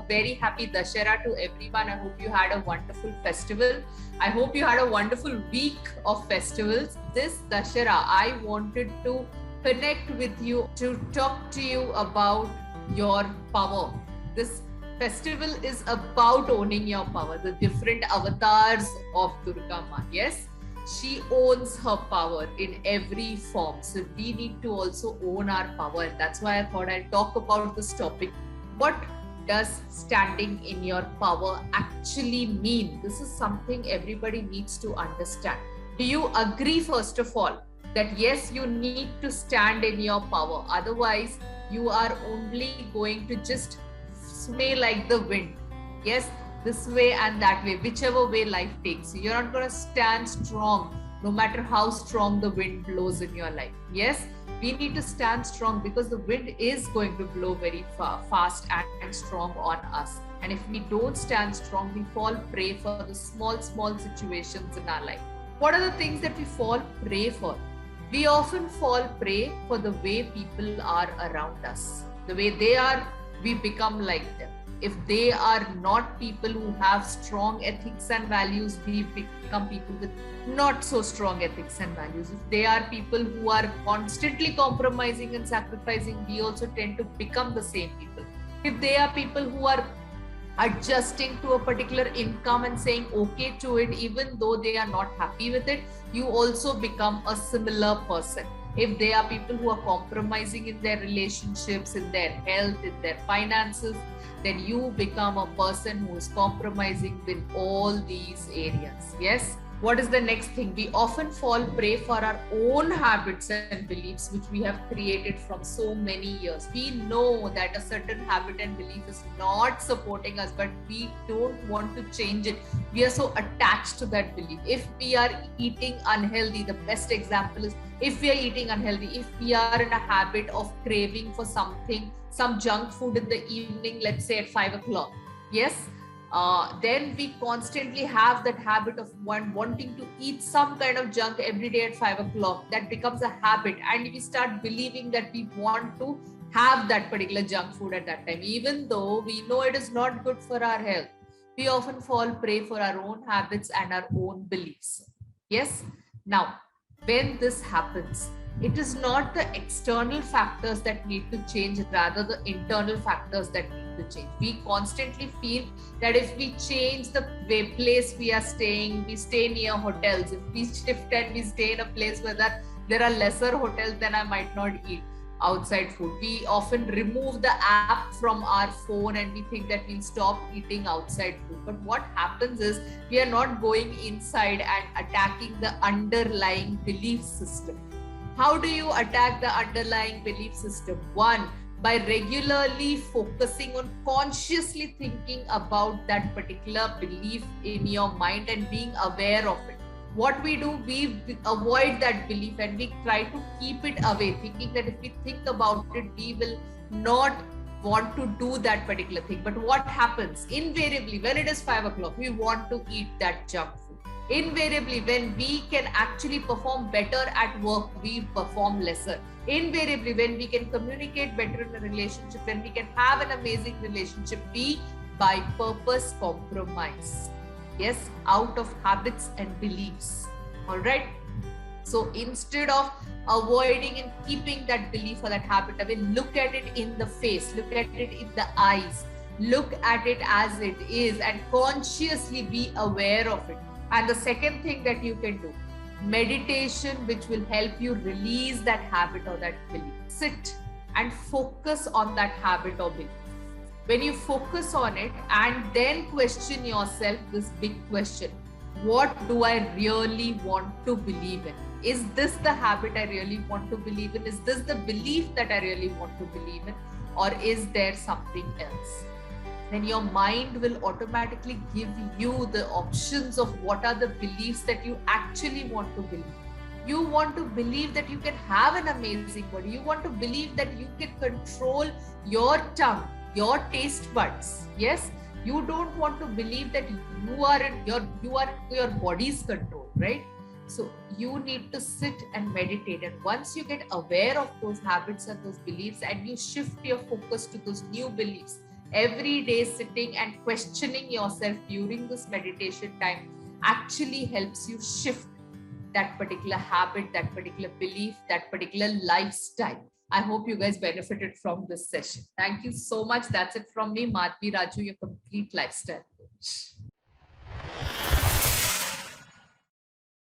very happy Dussehra to everyone. I hope you had a wonderful festival. I hope you had a wonderful week of festivals. This Dussehra, I wanted to connect with you to talk to you about your power. This festival is about owning your power, the different avatars of Durga Ma. Yes, she owns her power in every form. So we need to also own our power. That's why I thought I'd talk about this topic. What does standing in your power actually mean? This is something everybody needs to understand. Do you agree, first of all, that yes, you need to stand in your power? Otherwise, you are only going to just sway like the wind. Yes, this way and that way, whichever way life takes you. You're not going to stand strong no matter how strong the wind blows in your life. Yes, we need to stand strong because the wind is going to blow very fast and strong on us. And if we don't stand strong, we fall prey for the small situations in our life. What are the things that we fall prey for? We often fall prey for the way people are around us. The way they are, we become like them. If they are not people who have strong ethics and values, we become people with not so strong ethics and values. If they are people who are constantly compromising and sacrificing, we also tend to become the same people. If they are people who are adjusting to a particular income and saying okay to it, even though they are not happy with it, you also become a similar person. If they are people who are compromising in their relationships, in their health, in their finances, then you become a person who is compromising in all these areas. Yes. What is the next thing? We often fall prey for our own habits and beliefs, which we have created from so many years. We know that a certain habit and belief is not supporting us, but we don't want to change it. We are so attached to that belief. If we are eating unhealthy, the best example is if we are eating unhealthy, if we are in a habit of craving for something, some junk food in the evening, let's say at 5 o'clock. Yes. Then we constantly have that habit of wanting to eat some kind of junk every day at 5 o'clock. That becomes a habit, and we start believing that we want to have that particular junk food at that time, even though we know it is not good for our health. We often fall prey for our own habits and our own beliefs. Yes. Now, when this happens, it is not the external factors that need to change, rather the internal factors that need to change. We constantly feel that if we change the place we are staying, we stay near hotels. If we shift and we stay in a place where there are lesser hotels, then I might not eat outside food. We often remove the app from our phone and we think that we'll stop eating outside food. But what happens is we are not going inside and attacking the underlying belief system. How do you attack the underlying belief system? One, by regularly focusing on consciously thinking about that particular belief in your mind and being aware of it. What we do, we avoid that belief and we try to keep it away, thinking that if we think about it, we will not want to do that particular thing. But what happens? Invariably, when it is 5 o'clock, we want to eat that junk food. Invariably, when we can actually perform better at work, we perform lesser. Invariably, when we can communicate better in a relationship, when we can have an amazing relationship, we by purpose compromise. Yes, out of habits and beliefs. All right. So instead of avoiding and keeping that belief or that habit away, look at it in the face, look at it in the eyes, look at it as it is and consciously be aware of it. And the second thing that you can do, meditation, which will help you release that habit or that belief. Sit and focus on that habit or belief. When you focus on it and then question yourself this big question, what do I really want to believe in? Is this the habit I really want to believe in? Is this the belief that I really want to believe in? Or is there something else? Then your mind will automatically give you the options of what are the beliefs that you actually want to believe. You want to believe that you can have an amazing body. You want to believe that you can control your tongue, your taste buds. Yes, you don't want to believe that you are your body's control, right? So you need to sit and meditate. And once you get aware of those habits and those beliefs and you shift your focus to those new beliefs, every day sitting and questioning yourself during this meditation time actually helps you shift that particular habit, that particular belief, that particular lifestyle. I hope you guys benefited from this session. Thank you so much. That's it from me, Madhvi Raju, your complete lifestyle coach.